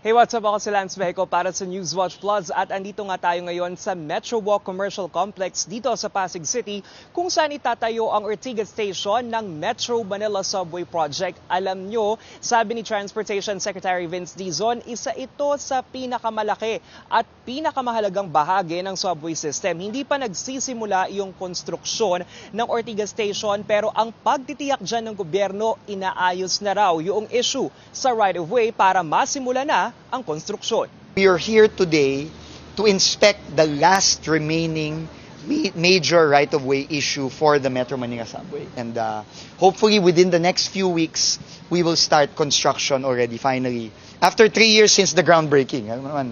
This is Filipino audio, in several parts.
Hey, what's up? Ako si Lance Vehico para sa Newswatch Plus at andito nga tayo ngayon sa Metro Walk Commercial Complex dito sa Pasig City kung saan itatayo ang Ortigas Station ng Metro Manila Subway Project. Alam nyo, sabi ni Transportation Secretary Vince Dizon, isa ito sa pinakamalaki at pinakamahalagang bahagi ng subway system. Hindi pa nagsisimula yung konstruksyon ng Ortigas Station pero ang pagtitiyak dyan ng gobyerno, inaayos na raw yung issue sa right-of-way para masimula na ang konstruksyon. We are here today to inspect the last remaining major right-of-way issue for the Metro Manila Subway. And hopefully within the next few weeks, we will start construction already, finally. After 3 years since the groundbreaking. Alam naman,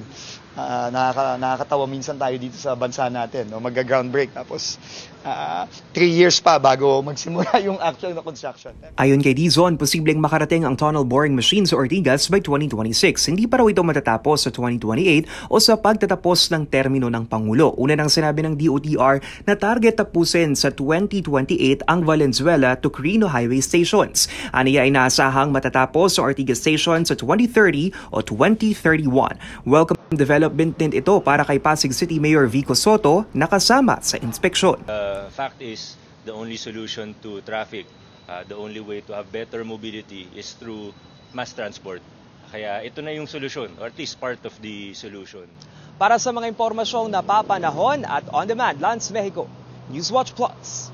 nakakatawa minsan tayo dito sa bansa natin, no? Mag-groundbreak tapos 3 years pa bago magsimula yung actual na construction. Ayon kay Dizon, posibleng makarating ang tunnel boring machine sa Ortigas by 2026. Hindi pa raw ito matatapos sa 2028 o sa pagtatapos ng termino ng Pangulo. Una nang sinabi ng DOTR na target tapusin sa 2028 ang Valenzuela to Quirino Highway stations. Aniya ay naasahang matatapos sa Ortigas Station sa 2030 o 2031. Welcome development din ito para kay Pasig City Mayor Vico Soto na kasama sa inspeksyon. Fact is, the only solution to traffic, the only way to have better mobility is through mass transport. Kaya ito na yung solusyon, or at least part of the solution. Para sa mga impormasyong napapanahon at on-demand, Lance Vehico, Newswatch Plus.